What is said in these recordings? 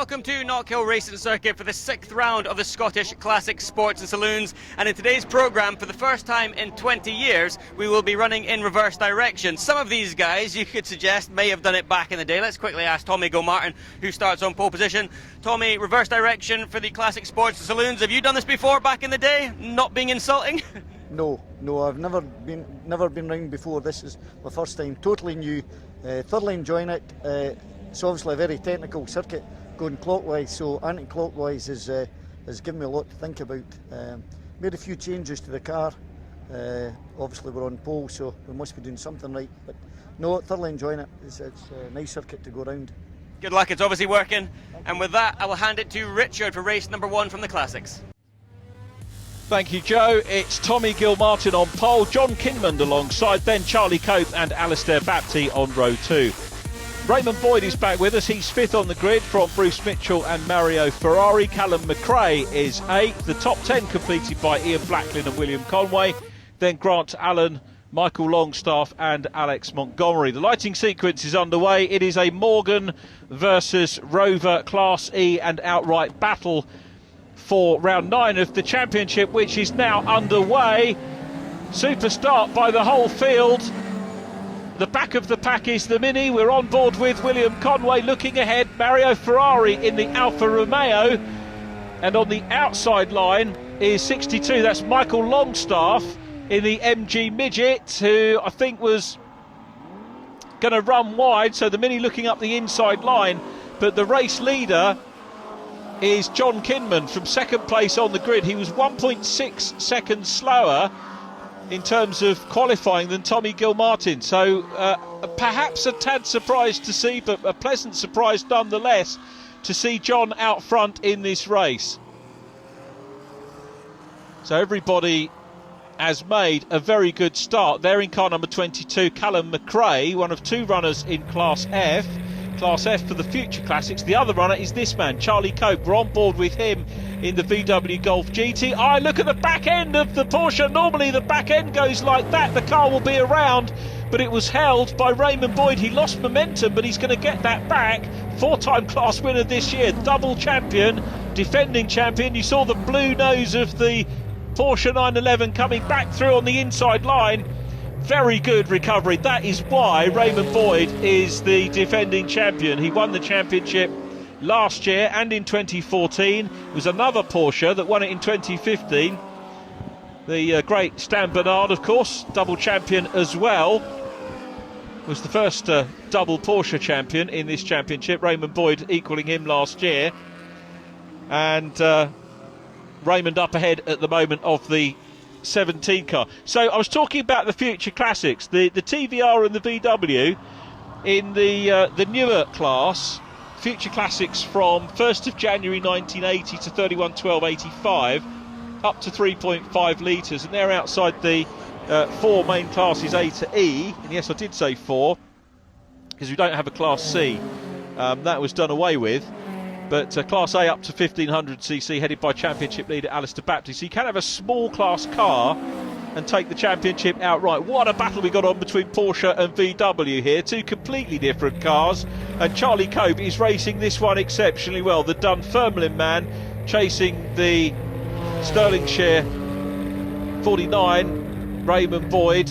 Welcome to Knockhill Racing Circuit for the 6th round of the Scottish Classic Sports and Saloons, and in today's programme, for the first time in 20 years, we will be running in reverse direction. Some of these guys, you could suggest, may have done it back in the day. Let's quickly ask Tommy Gilmartin, who starts on pole position. Tommy, reverse direction for the Classic Sports and Saloons. Have you done this before back in the day? Not being insulting? No, I've never been round before. This is my first time, totally new, thoroughly enjoying it. It's obviously a very technical circuit going clockwise, so anti-clockwise has given me a lot to think about. Made a few changes to the car. Obviously we're on pole, so we must be doing something right, but no, thoroughly enjoying it. It's a nice circuit to go round. Good luck, it's obviously working. And with that, I will hand it to Richard for race number 1 from the Classics. Thank you, Joe. It's Tommy Gilmartin on pole, John Kinmond alongside, then Charlie Cope and Alistair Bapty on row 2. Raymond Boyd is back with us. He's 5th on the grid from Bruce Mitchell and Mario Ferrari. Callum McRae is 8th. The top 10 completed by Ian Blacklin and William Conway. Then Grant Allen, Michael Longstaff and Alex Montgomery. The lighting sequence is underway. It is a Morgan versus Rover Class E and outright battle for round 9 of the championship, which is now underway. Super start by the whole field. The back of the pack is the Mini. We're on board with William Conway. Looking ahead, Mario Ferrari in the Alfa Romeo. And on the outside line is 62. That's Michael Longstaff in the MG Midget, who I think was going to run wide. So the Mini looking up the inside line. But the race leader is John Kinmond from 2nd place on the grid. He was 1.6 seconds slower in terms of qualifying than Tommy Gilmartin, so perhaps a tad surprised to see, but a pleasant surprise nonetheless to see John out front in this race. So everybody has made a very good start. There in car number 22, Callum McRae, one of 2 runners in Class F. Class F for the Future Classics. The other runner is this man, Charlie Cope. We're on board with him in the VW Golf GT. Look at the back end of the Porsche. Normally the back end goes like that. The car will be around, but it was held by Raymond Boyd. He lost momentum, but he's going to get that back. 4-time class winner this year, double champion, defending champion. You saw the blue nose of the Porsche 911 coming back through on the inside line. Very good recovery. That is why Raymond Boyd is the defending champion. He won the championship last year and in 2014. It was another Porsche that won it in 2015. The great Stan Bernard, of course, double champion as well. Was the first double Porsche champion in this championship. Raymond Boyd equalling him last year. And Raymond up ahead at the moment of the 17 car. So I was talking about the Future Classics, the TVR and the VW in the newer class, Future Classics from 1st of January 1980 to 31/12/85, up to 3.5 litres, and they're outside the 4 main classes A to E. And yes, I did say 4 because we don't have a Class C. That was done away with. But Class A up to 1500cc, headed by championship leader Alistair Bapty. So you can have a small class car and take the championship outright. What a battle we got on between Porsche and VW here. 2 completely different cars. And Charlie Cope is racing this one exceptionally well. The Dunfermline man chasing the Stirlingshire 49, Raymond Boyd.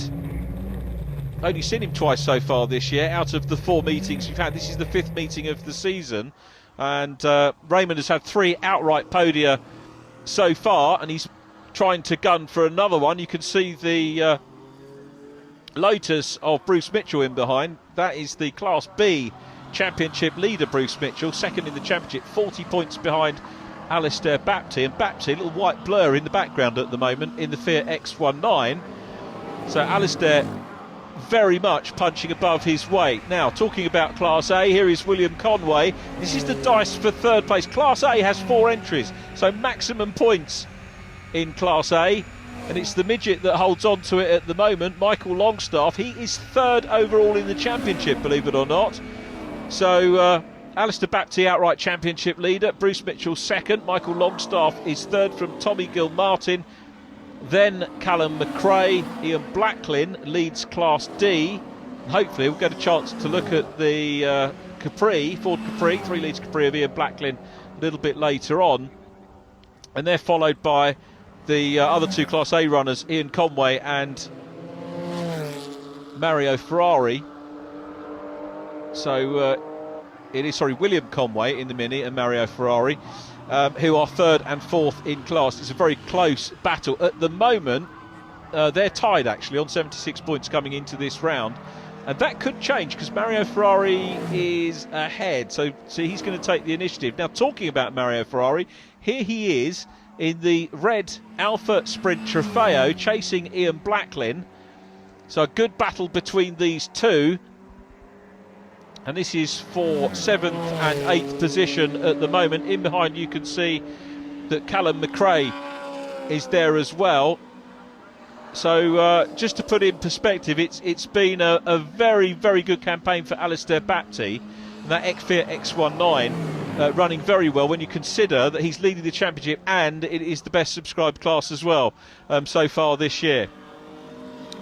Only seen him twice so far this year out of the 4 meetings we've had. This is the 5th meeting of the season. And Raymond has had 3 outright podia so far, and he's trying to gun for another one. You can see the Lotus of Bruce Mitchell in behind. That is the Class B championship leader, Bruce Mitchell, 2nd in the championship, 40 points behind Alistair Bapty. And Bapty, a little white blur in the background at the moment in the Fiat X19. So Alistair very much punching above his weight. Now, talking about Class A, here is William Conway. This is the dice for 3rd place. Class A has 4 entries, so maximum points in Class A, and it's the midget that holds on to it at the moment. Michael Longstaff, he is 3rd overall in the championship, believe it or not. So Alistair Bapty outright championship leader, Bruce Mitchell 2nd, Michael Longstaff is 3rd from Tommy Gilmartin. Then Callum McRae, Ian Blacklin leads Class D, Hopefully we'll get a chance to look at the Ford Capri, 3 litres Capri of Ian Blacklin a little bit later on. And they're followed by the other 2 Class A runners, Ian Conway and Mario Ferrari. So it is, William Conway in the Mini and Mario Ferrari, who are 3rd and 4th in class. It's a very close battle. At the moment, they're tied actually on 76 points coming into this round. And that could change because Mario Ferrari is ahead, so he's going to take the initiative. Now, talking about Mario Ferrari, here he is in the red Alpha Sprint Trofeo chasing Ian Blacklin. So a good battle between these two. And this is for 7th and 8th position at the moment. In behind you can see that Callum McRae is there as well. So just to put in perspective, it's been a very, very good campaign for Alistair Bapty. And that Fiat X19 running very well when you consider that he's leading the championship and it is the best subscribed class as well so far this year.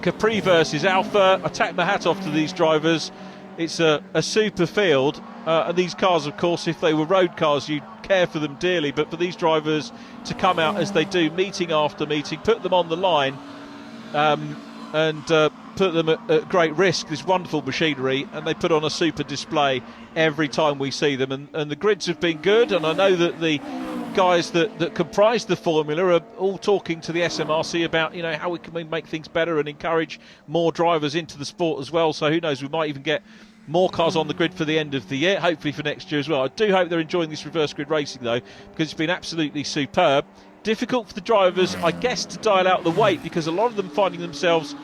Capri versus Alpha. I take my hat off to these drivers. It's a super field. And these cars, of course, if they were road cars, you'd care for them dearly. But for these drivers to come out as they do, meeting after meeting, put them on the line, and put them at great risk, this wonderful machinery, and they put on a super display every time we see them, and the grids have been good, and I know that the guys that comprise the formula are all talking to the SMRC about how we can make things better and encourage more drivers into the sport as well. So who knows, we might even get more cars on the grid for the end of the year, hopefully for next year as well. I do hope they're enjoying this reverse grid racing though, because it's been absolutely superb. Difficult for the drivers, I guess, to dial out the weight because a lot of them finding themselves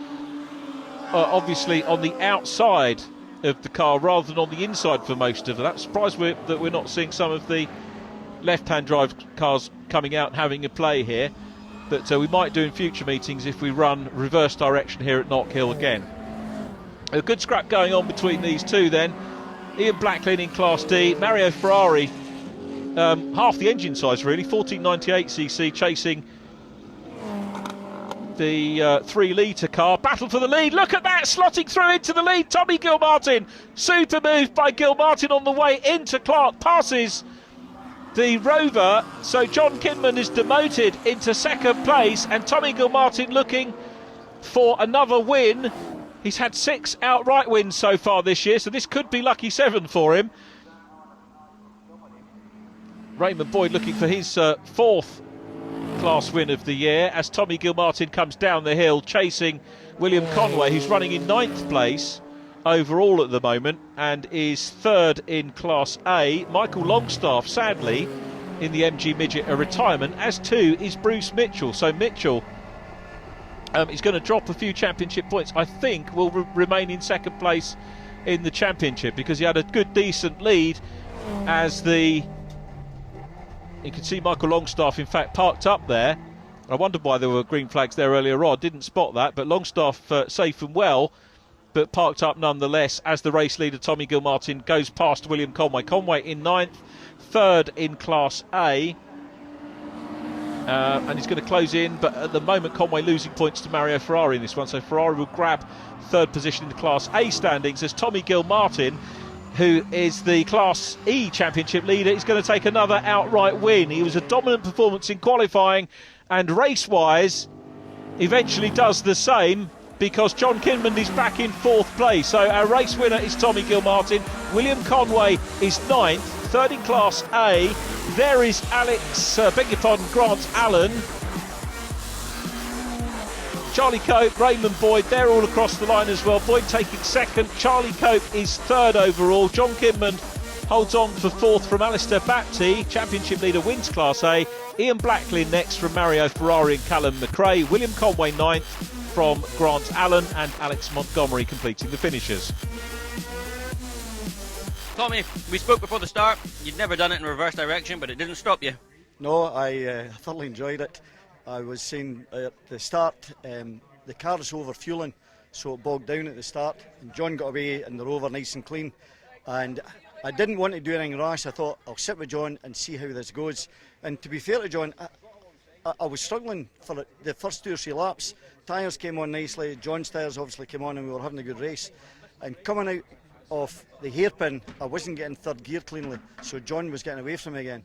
obviously on the outside of the car rather than on the inside for most of them. I'm surprised that we're not seeing some of the left-hand drive cars coming out and having a play here, but we might do in future meetings if we run reverse direction here at Knockhill again. A good scrap going on between these two then. Ian Blacklin in Class D, Mario Ferrari half the engine size really, 1498cc, chasing the 3 litre car. Battle for the lead, look at that, slotting through into the lead, Tommy Gilmartin. Super move by Gilmartin on the way into Clark, passes the Rover, so John Kinman is demoted into 2nd place, and Tommy Gilmartin looking for another win. He's had 6 outright wins so far this year, so this could be lucky 7 for him. Raymond Boyd looking for his 4th class win of the year as Tommy Gilmartin comes down the hill chasing William Conway, who's running in 9th place overall at the moment and is 3rd in Class A. Michael Longstaff, sadly, in the MG Midget, a retirement, as too is Bruce Mitchell. So Mitchell is going to drop a few championship points. I think will remain in 2nd place in the championship because he had a good, decent lead as the... You can see Michael Longstaff, in fact, parked up there. I wondered why there were green flags there earlier on. Didn't spot that, but Longstaff safe and well, but parked up nonetheless as the race leader Tommy Gilmartin goes past William Conway. Conway in 9th, 3rd in Class A. And he's going to close in, but at the moment Conway losing points to Mario Ferrari in this one. So Ferrari will grab 3rd position in the Class A standings as Tommy Gilmartin, who is the Class E championship leader, is going to take another outright win. He was a dominant performance in qualifying and race-wise eventually does the same because John Kinman is back in 4th place. So our race winner is Tommy Gilmartin. William Conway is 9th, 3rd in Class A. There is Grant Allen. Charlie Cope, Raymond Boyd, they're all across the line as well. Boyd taking 2nd, Charlie Cope is 3rd overall. John Kinman holds on for 4th from Alistair Bapty. Championship leader wins Class A. Ian Blacklin next from Mario Ferrari and Callum McRae. William Conway 9th from Grant Allen, and Alex Montgomery completing the finishers. Tommy, we spoke before the start. You'd never done it in reverse direction, but it didn't stop you. No, I thoroughly enjoyed it. I was saying at the start, the car's over fueling, so it bogged down at the start. And John got away in the Rover nice and clean. And I didn't want to do anything rash. I thought I'll sit with John and see how this goes. And to be fair to John, I was struggling for the first 2 or 3 laps. Tyres came on nicely. John's tyres obviously came on and we were having a good race. and coming out of the hairpin, I wasn't getting third gear cleanly, so John was getting away from me again.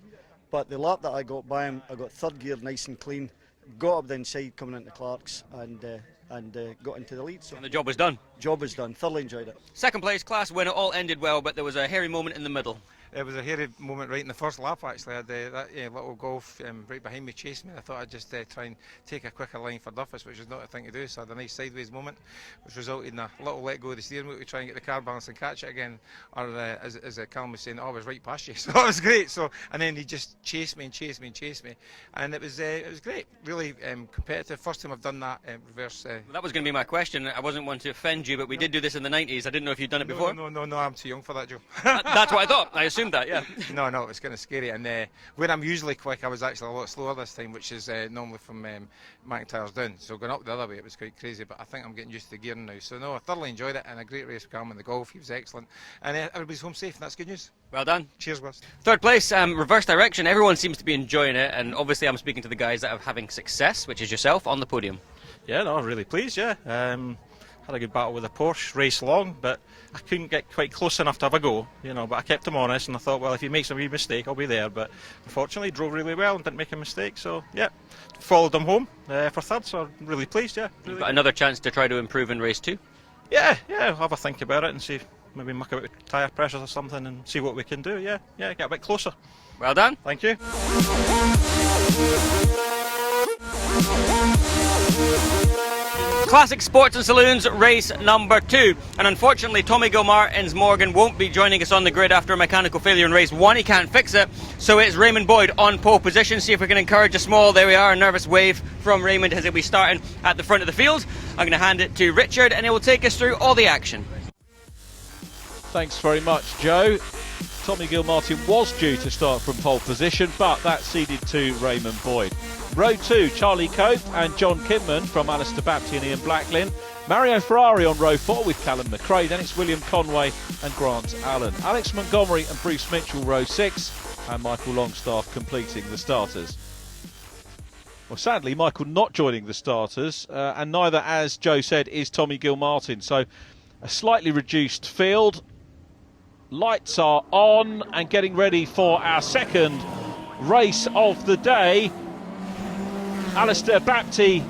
But the lap that I got by him, I got third gear nice and clean, got up the inside coming into Clark's, and got into the lead. So And the job was done. job was done. Thoroughly enjoyed it. Second place class winner, all ended well, but there was a hairy moment in the middle. It was a hairy moment right in the first lap, actually. I had that little Golf right behind me chased me. I thought I'd just try and take a quicker line for Duffus, which is not a thing to do. So I had a nice sideways moment, which resulted in a little let go of the steering wheel to try and get the car balance and catch it again. Or as Callum was saying, I was right past you. So that was great. So and then he just chased me and chased me and chased me, and it was great. Really competitive. First time I've done that reverse. Well, that was going to be my question. I wasn't one to offend you, but we did do this in the 90s. I didn't know if you'd done it before. No, I'm too young for that, Joe. That's what I thought. I assumed that, yeah. No, it was kind of scary. And where I'm usually quick, I was actually a lot slower this time, which is normally from McIntyre's down. So going up the other way, it was quite crazy. But I think I'm getting used to the gearing now. So no, I thoroughly enjoyed it, and a great race with Calum in the Golf. He was excellent, and everybody's home safe, and that's good news. Well done. Cheers, Wes. Third place, reverse direction. Everyone seems to be enjoying it, and obviously I'm speaking to the guys that are having success, which is yourself, on the podium. Yeah, no, really pleased, yeah. Had a good battle with a Porsche, race long, but I couldn't get quite close enough to have a go, but I kept him honest, and I thought, well, if he makes a wee mistake, I'll be there. But unfortunately, drove really well and didn't make a mistake, so yeah, followed him home for third, so I'm really pleased, yeah. Really. You've got another chance to try to improve in race 2? Yeah, I'll have a think about it and see, maybe muck about with tyre pressures or something and see what we can do, yeah, get a bit closer. Well done. Thank you. Classic Sports and Saloons race number 2, and unfortunately Tommy Gilmartin's Morgan won't be joining us on the grid after a mechanical failure in race 1. He can't fix it, so it's Raymond Boyd on pole position. See if we can encourage a small, there we are, a nervous wave from Raymond as he'll be starting at the front of the field. I'm going to hand it to Richard and he will take us through all the action. Thanks very much, Joe. Tommy Gilmartin was due to start from pole position, but that ceded to Raymond Boyd. Row 2, Charlie Cope and John Kinman from Alistair Bapty and Ian Blacklin. Mario Ferrari on row 4 with Callum McRae. Then it's William Conway and Grant Allen. Alex Montgomery and Bruce Mitchell row 6, and Michael Longstaff completing the starters. Well, sadly, Michael not joining the starters, and neither, as Joe said, is Tommy Gilmartin. So a slightly reduced field. Lights are on and getting ready for our second race of the day. Alistair Bapty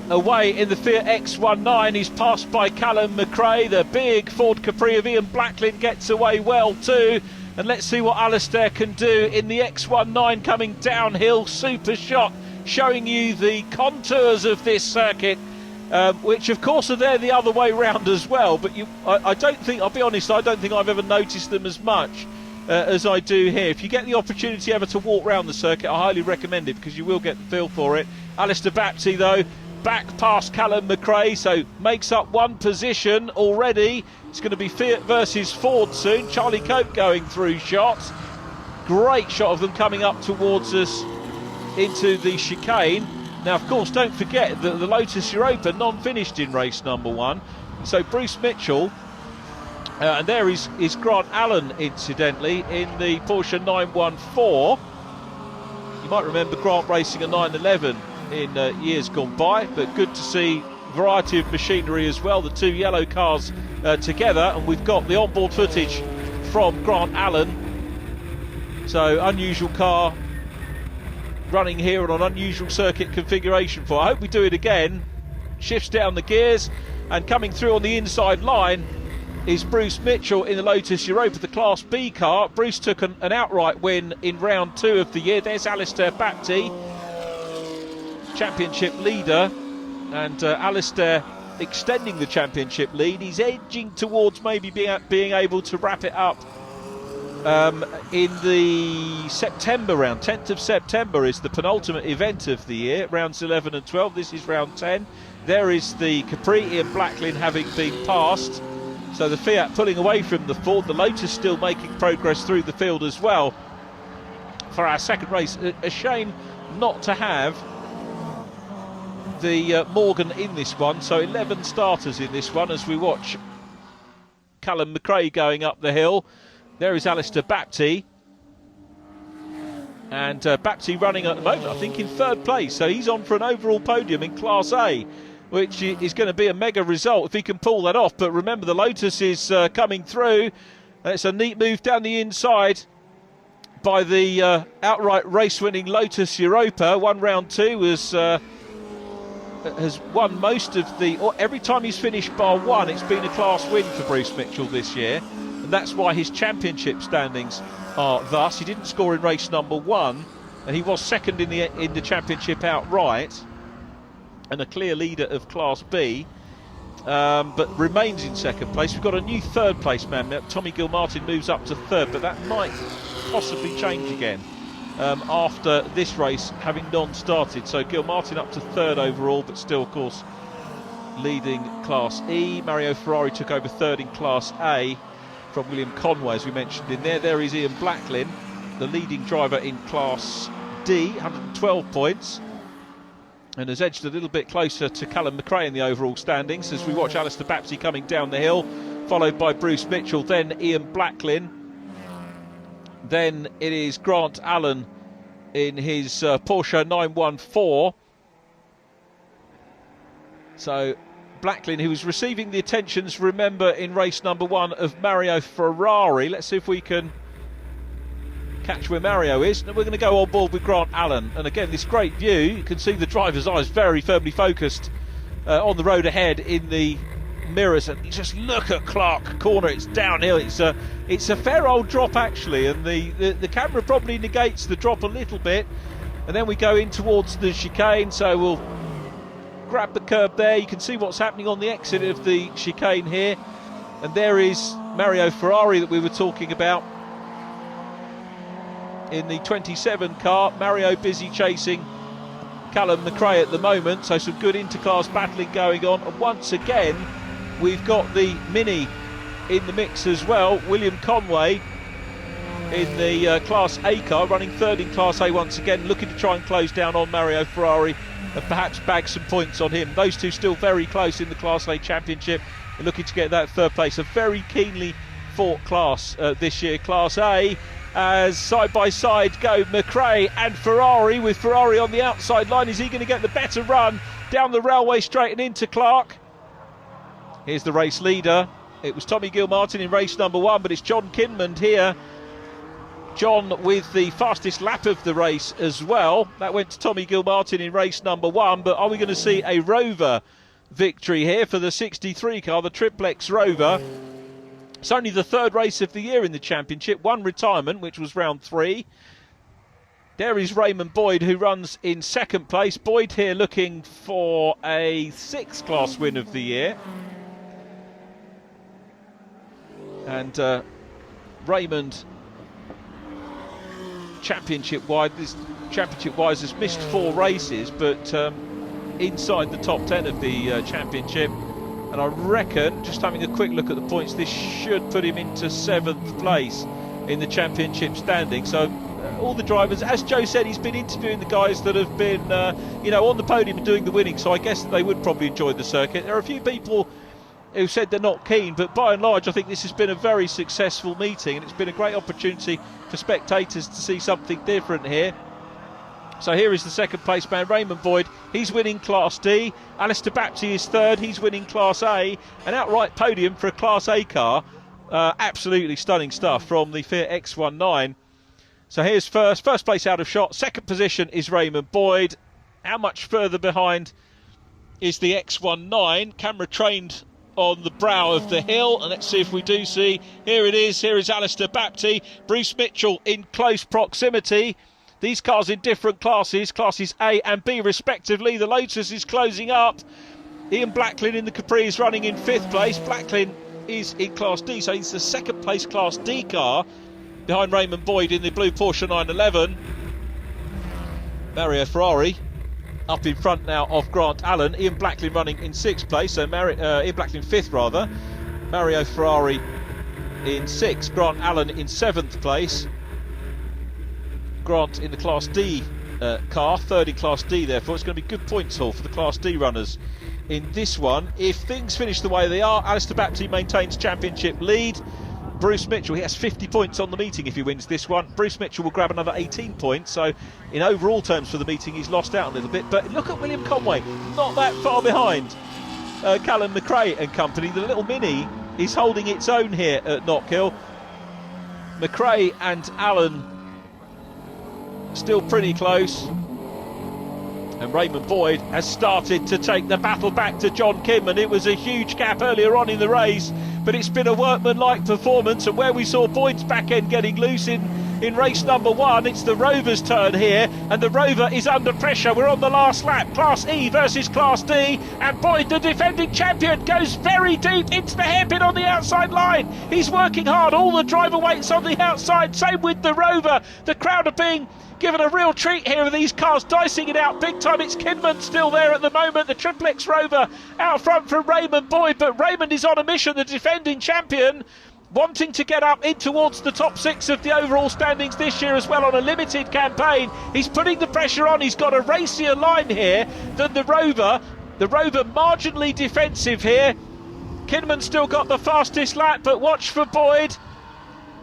away in the Fiat X19. He's passed by Callum McRae. The big Ford Capri of Ian Blacklin gets away well too. And let's see what Alistair can do in the X19 coming downhill. Super shot showing you the contours of this circuit, which of course are there the other way round as well. But I don't think, I'll be honest, I don't think I've ever noticed them as much as I do here. If you get the opportunity ever to walk round the circuit, I highly recommend it because you will get the feel for it. Alistair Bapty though, back past Callum McRae, so makes up one position already. It's going to be Fiat versus Ford soon. Charlie Cope going through shots. Great shot of them coming up towards us into the chicane. Now of course don't forget that the Lotus Europa non-finished in race number 1. So Bruce Mitchell, and there is Grant Allen, incidentally, in the Porsche 914. You might remember Grant racing a 911 in years gone by, but good to see variety of machinery as well, the two yellow cars together, and we've got the onboard footage from Grant Allen. So unusual car running here on an unusual circuit configuration for. I hope we do it again. Shifts down the gears, and coming through on the inside line is Bruce Mitchell in the Lotus Europa, the Class B car. Bruce took an outright win in round 2 of the year. There's Alistair Bapty, championship leader, and Alistair extending the championship lead. He's edging towards maybe being able to wrap it up in the September round. 10th of September is the penultimate event of the year, rounds 11 and 12. This is round 10. There is the Capri, Ian Blacklin having been passed. So the Fiat pulling away from the Ford. The Lotus still making progress through the field as well for our second race. A shame not to have the Morgan in this one. So 11 starters in this one as we watch Callum McRae going up the hill. There is Alistair Bapty. And Bapty running at the moment, I think, in 3rd place. So he's on for an overall podium in Class A. which is going to be a mega result if he can pull that off. But remember, the Lotus is coming through. It's a neat move down the inside by the outright race-winning Lotus Europa. One round two has won most of every time he's finished bar one, it's been a class win for Bruce Mitchell this year, and that's why his championship standings are thus. He didn't score in race number one, and he was second in the championship outright, and a clear leader of Class B, but remains in second place. We've got a new third place man now. Tommy Gilmartin moves up to third, but that might possibly change again after this race having non-started. So Gilmartin up to third overall, but still, of course, leading Class E. Mario Ferrari took over third in Class A from William Conway, as we mentioned in there. There is Ian Blacklin, the leading driver in Class D, 112 points, and has edged a little bit closer to Callum McRae in the overall standings as we watch Alistair Bapsey coming down the hill, followed by Bruce Mitchell, then Ian Blacklin. Then it is Grant Allen in his Porsche 914. So Blacklin, who was receiving the attentions, remember, in race number one of Mario Ferrari. Let's see if we can catch where Mario is. And we're going to go on board with Grant Allen. And again, this great view. You can see the driver's eyes very firmly focused on the road ahead in the mirrors, and just look at Clark Corner. It's downhill. It's a fair old drop actually, and the camera probably negates the drop a little bit, and then we go in towards the chicane. So we'll grab the curb there. You can see what's happening on the exit of the chicane here, and there is Mario Ferrari that we were talking about in the 27 car. Mario busy chasing Callum McRae at the moment, so some good inter-class battling going on, and once again we've got the Mini in the mix as well. William Conway in the Class A car, running third in Class A once again, looking to try and close down on Mario Ferrari and perhaps bag some points on him. Those two still very close in the Class A Championship and looking to get that third place. A very keenly fought class this year, Class A, as side by side go McRae and Ferrari, with Ferrari on the outside line. Is he going to get the better run down the railway straight and into Clark? Here's the race leader. It was Tommy Gilmartin in race number one, but it's John Kinmond here. John with the fastest lap of the race as well. That went to Tommy Gilmartin in race number one, but are we going to see a Rover victory here for the 63 car, the Triplex Rover? It's only the third race of the year in the championship, one retirement, which was round three. There is Raymond Boyd, who runs in second place. Boyd here looking for a sixth class win of the year. And Raymond, championship-wise, has missed 4 races, but inside the top 10 of the championship. And I reckon, just having a quick look at the points, this should put him into 7th place in the championship standing. So all the drivers, as Joe said, he's been interviewing the guys that have been, on the podium and doing the winning. So I guess they would probably enjoy the circuit. There are a few people who said they're not keen, but by and large I think this has been a very successful meeting, and it's been a great opportunity for spectators to see something different here. So here is the second place man, Raymond Boyd. He's winning Class D. Alistair Bapsey is third. He's winning Class A. An outright podium for a Class A car. Absolutely stunning stuff from the Fiat X19. So here's first place out of shot. Second position is Raymond Boyd. How much further behind is the X19? Camera trained on the brow of the hill, and let's see if we do see. Here it is. Here is Alistair Bapsey. Bruce Mitchell in close proximity. These cars in different classes, classes A and B respectively. The Lotus is closing up. Ian Blacklin in the Capri is running in 5th place. Blacklin is in Class D, so he's the second place Class D car behind Raymond Boyd in the blue Porsche 911. Mario Ferrari up in front now of Grant Allen. Ian Blacklin running in 6th place, so Ian Blacklin 5th rather. Mario Ferrari in 6th, Grant Allen in 7th place. Grant in the Class D car, third in Class D, therefore it's going to be good points haul for the Class D runners in this one. If things finish the way they are, Alistair Bapsey maintains championship lead. Bruce Mitchell, he has 50 points on the meeting if he wins this one. Bruce Mitchell will grab another 18 points, so in overall terms for the meeting he's lost out a little bit. But look at William Conway, not that far behind Callum McRae and company. The little Mini is holding its own here at Knockhill. McRae and Allen still pretty close. And Raymond Boyd has started to take the battle back to John Kidman. It was a huge gap earlier on in the race, but it's been a workmanlike performance. And where we saw Boyd's back end getting loose in race number 1, it's the Rover's turn here, and the Rover is under pressure. We're on the last lap, Class E versus Class D, and Boyd, the defending champion, goes very deep into the hairpin on the outside line. He's working hard, all the driver weights on the outside, same with the Rover. The crowd are being given a real treat here with these cars dicing it out big time. It's Kidman still there at the moment, the Triple X Rover out front from Raymond Boyd, but Raymond is on a mission, the defending champion, wanting to get up in towards the top 6 of the overall standings this year as well on a limited campaign. He's putting the pressure on, he's got a racier line here than the Rover. The Rover marginally defensive here. Kidman still got the fastest lap, but watch for Boyd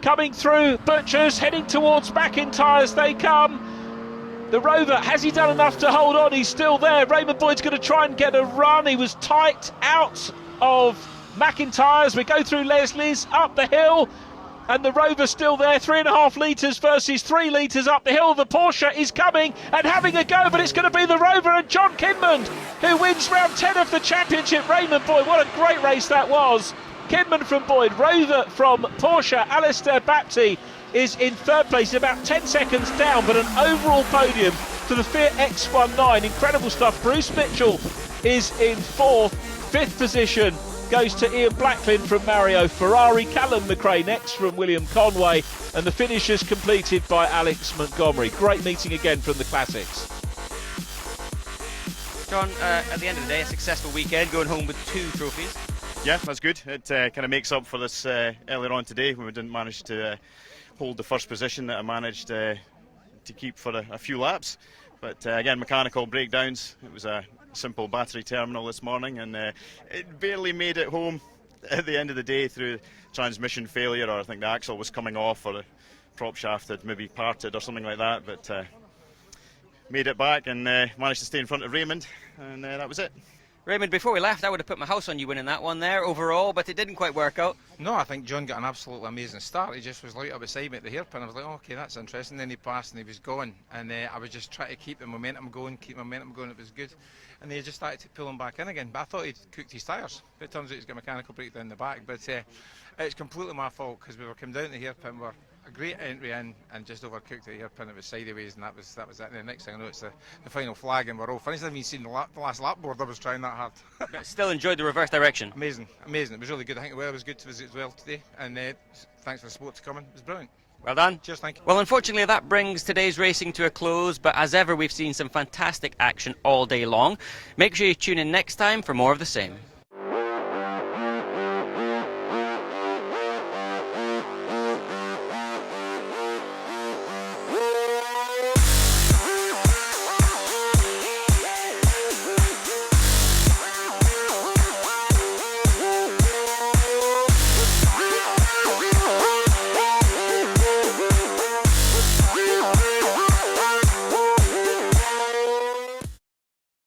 coming through Butchers, heading towards McIntyre's they come. The Rover, has he done enough to hold on? He's still there. Raymond Boyd's going to try and get a run. He was tight out of McIntyre's. We go through Leslie's, up the hill, and the Rover's still there. 3.5 litres versus 3 litres up the hill. The Porsche is coming and having a go, but it's going to be the Rover and John Kidman who wins round 10 of the championship. Raymond Boyd, what a great race that was. Kidman from Boyd, Rover from Porsche. Alistair Bapty is in 3rd place, about 10 seconds down, but an overall podium to the Fiat X19. Incredible stuff. Bruce Mitchell is in 4th. 5th position goes to Ian Blacklin from Mario Ferrari. Callum McRae next from William Conway, and the finish is completed by Alex Montgomery. Great meeting again from the Classics. John, at the end of the day, a successful weekend, going home with 2 trophies. Yeah, that's good. It kind of makes up for this earlier on today when we didn't manage to hold the first position that I managed to keep for a few laps. But again, mechanical breakdowns. It was a simple battery terminal this morning, and it barely made it home at the end of the day through transmission failure, or I think the axle was coming off, or the prop shaft had maybe parted or something like that. But made it back and managed to stay in front of Raymond, and that was it. Raymond, before we left, I would have put my house on you winning that one there overall, but it didn't quite work out. No, I think John got an absolutely amazing start. He just was right up beside me at the hairpin. I was like, oh, okay, that's interesting. Then he passed and he was gone, and I was just trying to keep the momentum going, It was good. And he just started to pull him back in again. But I thought he'd cooked his tyres. But it turns out he's got a mechanical breakdown in the back. But it's completely my fault, because we were coming down the hairpin, we're a great entry in, and just overcooked the hairpin. It was sideways, and that was it. And the next thing I know, it's the final flag, and we're all finished. I haven't even seen the last lap board. I was trying that hard. But still enjoyed the reverse direction. Amazing. It was really good. I think the weather was good to visit as well today, and thanks for the support to coming. It was brilliant. Well done. Cheers, thank you. Well, unfortunately, that brings today's racing to a close, but as ever, we've seen some fantastic action all day long. Make sure you tune in next time for more of the same.